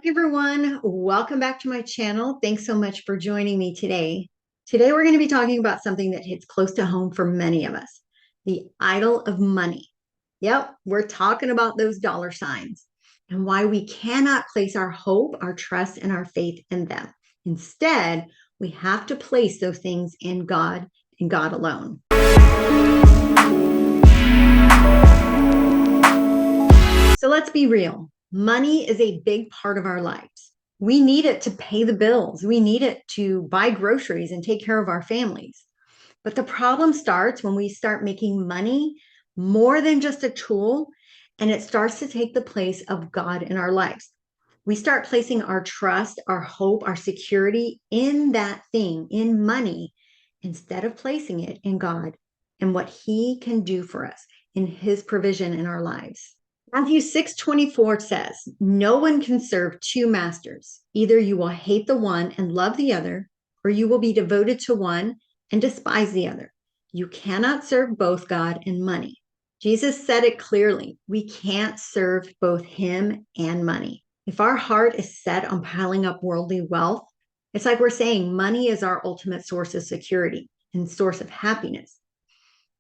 Everyone, welcome back to my channel. Thanks so much for joining me today. Today, we're going to be talking about something that hits close to home for many of us, the idol of money. Yep, we're talking about those dollar signs and why we cannot place our hope, our trust, and our faith in them. Instead, we have to place those things in God and God alone. So let's be real. Money is a big part of our lives. We need it to pay the bills. We need it to buy groceries and take care of our families. But the problem starts when we start making money more than just a tool, and it starts to take the place of God in our lives. We start placing our trust, our hope, our security in that thing, in money, instead of placing it in God and what He can do for us in His provision in our lives. Matthew 6:24 says, "No one can serve two masters. Either you will hate the one and love the other, or you will be devoted to one and despise the other. You cannot serve both God and money." Jesus said it clearly. We can't serve both Him and money. If our heart is set on piling up worldly wealth, it's like we're saying money is our ultimate source of security and source of happiness.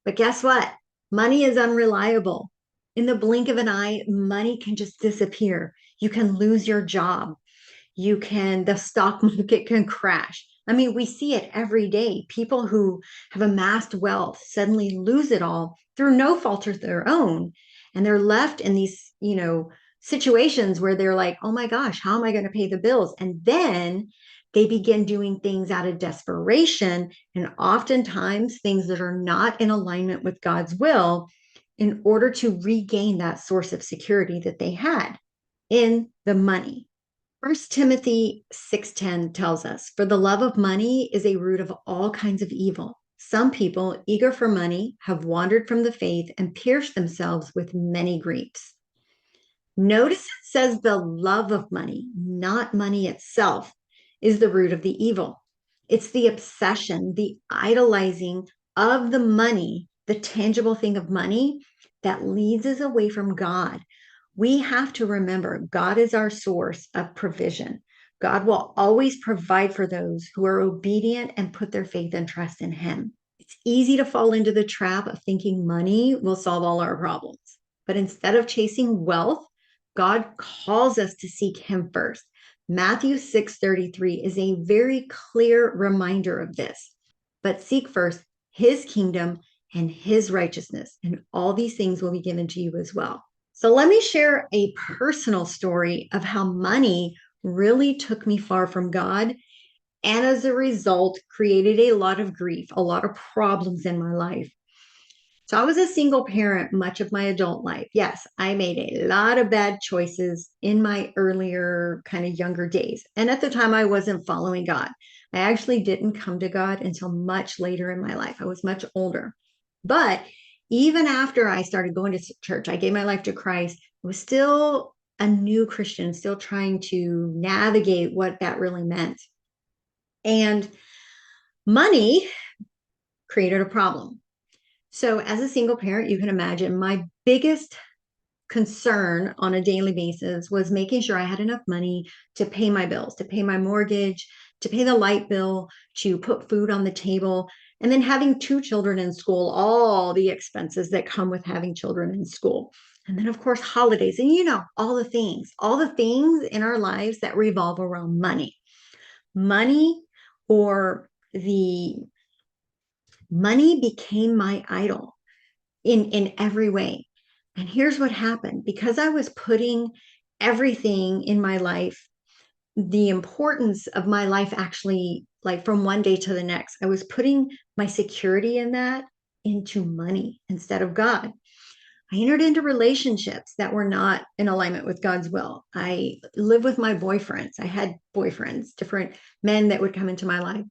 But guess what? Money is unreliable. In the blink of an eye, money can just disappear. You can lose your job. The stock market can crash. I mean, we see it every day. People who have amassed wealth suddenly lose it all through no fault of their own. And they're left in these, situations where they're like, oh my gosh, how am I going to pay the bills? And then they begin doing things out of desperation and oftentimes things that are not in alignment with God's will in order to regain that source of security that they had in the money. 1 Timothy 6:10 tells us, "For the love of money is a root of all kinds of evil. Some people, eager for money, have wandered from the faith and pierced themselves with many griefs." Notice it says the love of money, not money itself, is the root of the evil. It's the obsession, the idolizing of the money, the tangible thing of money, that leads us away from God. We have to remember God is our source of provision. God will always provide for those who are obedient and put their faith and trust in Him. It's easy to fall into the trap of thinking money will solve all our problems. But instead of chasing wealth, God calls us to seek Him first. Matthew 6:33 is a very clear reminder of this. But seek first His kingdom and His righteousness, and all these things will be given to you as well. So let me share a personal story of how money really took me far from God, and as a result, created a lot of grief, a lot of problems in my life. So I was a single parent much of my adult life. Yes, I made a lot of bad choices in my earlier kind of younger days. And at the time, I wasn't following God. I actually didn't come to God until much later in my life. I was much older. But even after I started going to church, I gave my life to Christ, I was still a new Christian, still trying to navigate what that really meant. And money created a problem. So, as a single parent, you can imagine my biggest concern on a daily basis was making sure I had enough money to pay my bills, to pay my mortgage, to pay the light bill, to put food on the table, and then having two children in school, all the expenses that come with having children in school. And then, of course, holidays, and all the things in our lives that revolve around money. Money or the money became my idol in every way. And here's what happened. Because I was putting everything in my life, the importance of my life actually, like from one day to the next, I was putting my security in that into money instead of God. I entered into relationships that were not in alignment with God's will. I lived with my boyfriends. I had boyfriends, different men that would come into my life.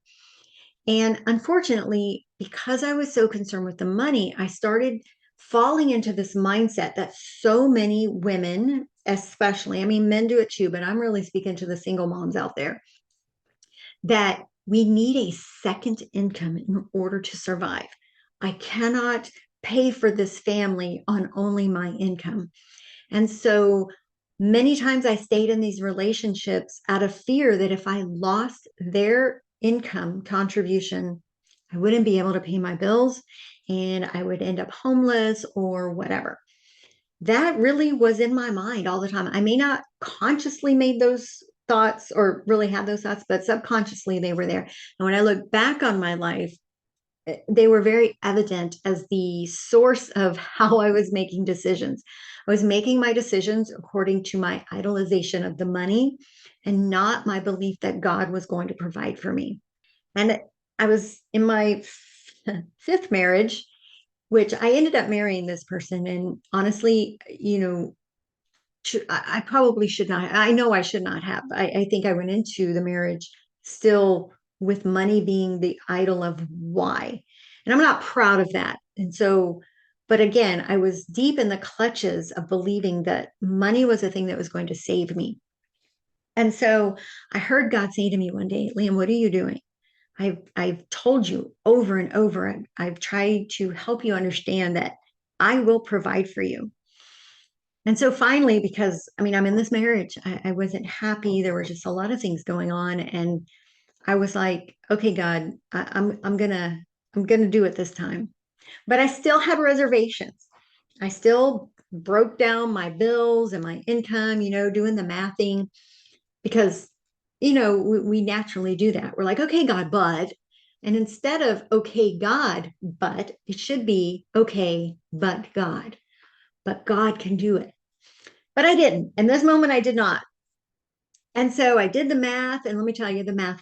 And unfortunately, because I was so concerned with the money, I started falling into this mindset that so many women, especially, I mean, men do it too, but I'm really speaking to the single moms out there, that we need a second income in order to survive. I cannot pay for this family on only my income. And so Many times I stayed in these relationships out of fear that if I lost their income contribution, I wouldn't be able to pay my bills and I would end up homeless or whatever. That really was in my mind all the time. I may not consciously made those thoughts or really had those thoughts, but subconsciously they were there. And when I look back on my life, they were very evident as the source of how I was making decisions. I was making my decisions according to my idolization of the money and not my belief that God was going to provide for me. And I was in my fifth marriage, which I ended up marrying this person. And honestly, I probably should not. I know I should not have. I think I went into the marriage still with money being the idol of why. And I'm not proud of that. And so, but again, I was deep in the clutches of believing that money was the thing that was going to save me. And so I heard God say to me one day, Liam, what are you doing? I've told you over and over, I've tried to help you understand that I will provide for you. And so finally, because I mean, I'm in this marriage, I wasn't happy. There were just a lot of things going on. And I was like, okay, God, I'm gonna do it this time. But I still had reservations. I still broke down my bills and my income, doing the mathing because we naturally do that. We're like, okay, God, but, and instead of okay, God, but, it should be okay, but God can do it. But I didn't. In this moment, I did not. And so I did the math, and let me tell you, the math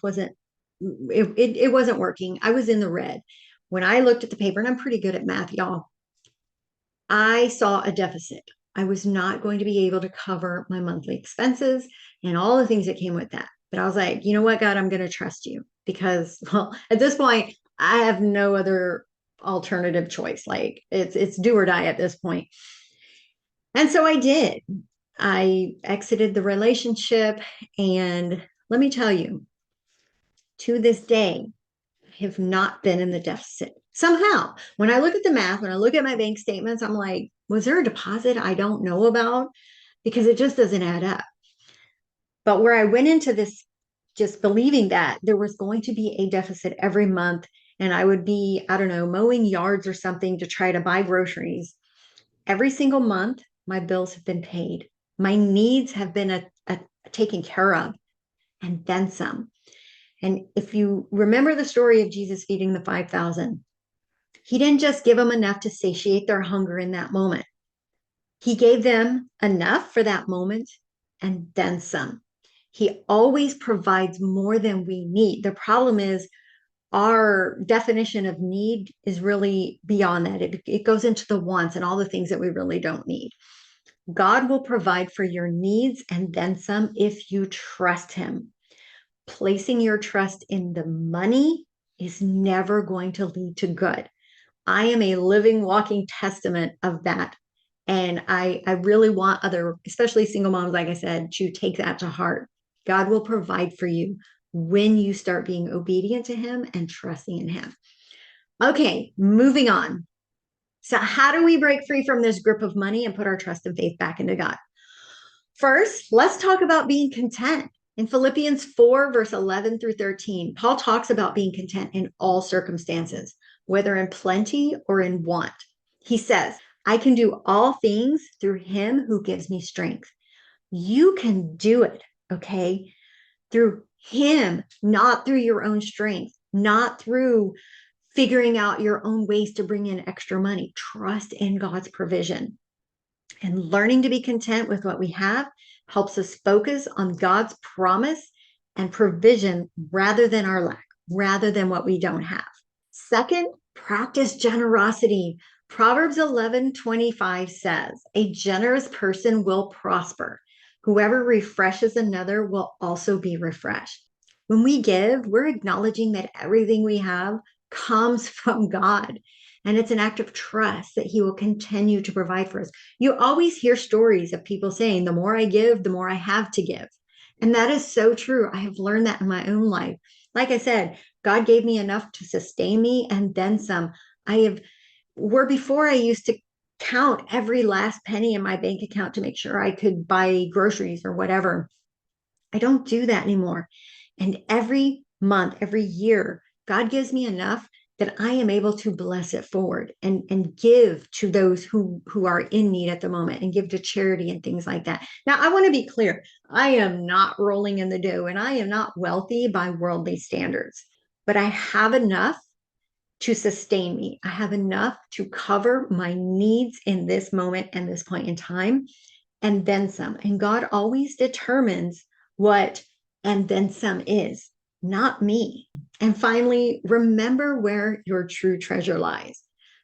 it wasn't working. I was in the red. When I looked at the paper, and I'm pretty good at math, y'all, I saw a deficit. I was not going to be able to cover my monthly expenses and all the things that came with that. But I was like, you know what, God, I'm going to trust you because, well, at this point, I have no other alternative choice. Like it's do or die at this point. And so I did. I exited the relationship. And let me tell you, to this day, I have not been in the deficit. Somehow, when I look at the math, when I look at my bank statements, I'm like, was there a deposit I don't know about? Because it just doesn't add up. But where I went into this just believing that there was going to be a deficit every month, and I would be, I don't know, mowing yards or something to try to buy groceries. Every single month, my bills have been paid. My needs have been taken care of, and then some. And if you remember the story of Jesus feeding the 5,000, he didn't just give them enough to satiate their hunger in that moment. He gave them enough for that moment and then some. He always provides more than we need. The problem is our definition of need is really beyond that. It goes into the wants and all the things that we really don't need. God will provide for your needs and then some if you trust him. Placing your trust in the money is never going to lead to good. I am a living, walking testament of that. And I really want other, especially single moms, like I said, to take that to heart. God will provide for you when you start being obedient to him and trusting in him. Okay, moving on. So, how do we break free from this grip of money and put our trust and faith back into God? First, let's talk about being content. In Philippians 4, verse 11 through 13, Paul talks about being content in all circumstances, whether in plenty or in want. He says, I can do all things through him who gives me strength. You can do it, okay? Through him, not through your own strength, not through figuring out your own ways to bring in extra money. Trust in God's provision. And learning to be content with what we have helps us focus on God's promise and provision rather than our lack, rather than what we don't have. Second, practice generosity. Proverbs 11:25 says, a generous person will prosper. Whoever refreshes another will also be refreshed. When we give, we're acknowledging that everything we have comes from God. And it's an act of trust that he will continue to provide for us. You always hear stories of people saying, the more I give, the more I have to give. And that is so true. I have learned that in my own life. Like I said, God gave me enough to sustain me and then some. Where before I used to count every last penny in my bank account to make sure I could buy groceries or whatever. I don't do that anymore. And every month, every year, God gives me enough that I am able to bless it forward and give to those who are in need at the moment and give to charity and things like that. Now, I want to be clear. I am not rolling in the dough and I am not wealthy by worldly standards, but I have enough to sustain me. I have enough to cover my needs in this moment and this point in time and then some. And God always determines what and then some is, not me. And finally, remember where your true treasure lies.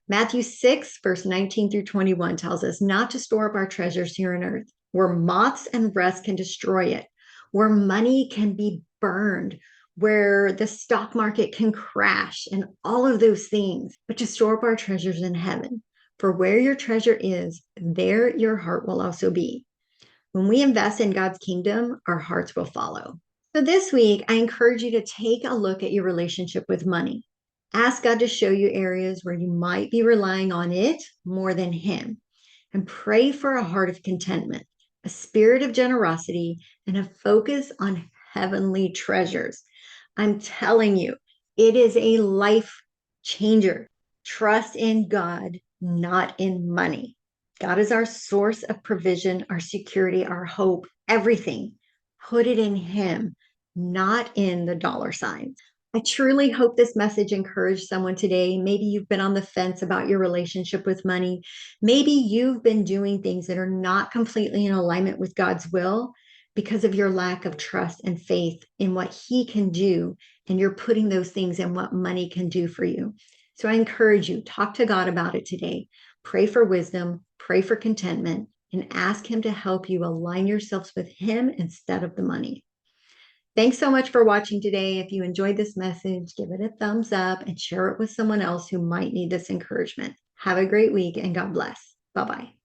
Matthew 6, verse 19 through 21 tells us not to store up our treasures here on earth, where moths and rust can destroy it, where money can be burned, where the stock market can crash, and all of those things, but to store up our treasures in heaven. For where your treasure is, there your heart will also be. When we invest in God's kingdom, our hearts will follow. So this week, I encourage you to take a look at your relationship with money. Ask God to show you areas where you might be relying on it more than Him. And pray for a heart of contentment, a spirit of generosity, and a focus on heavenly treasures. I'm telling you, it is a life changer. Trust in God, not in money. God is our source of provision, our security, our hope, everything. Put it in Him, not in the dollar signs. I truly hope this message encouraged someone today. Maybe you've been on the fence about your relationship with money. Maybe you've been doing things that are not completely in alignment with God's will because of your lack of trust and faith in what He can do. And you're putting those things in what money can do for you. So I encourage you, talk to God about it today. Pray for wisdom, pray for contentment, and ask Him to help you align yourselves with Him instead of the money. Thanks so much for watching today. If you enjoyed this message, give it a thumbs up and share it with someone else who might need this encouragement. Have a great week and God bless. Bye-bye.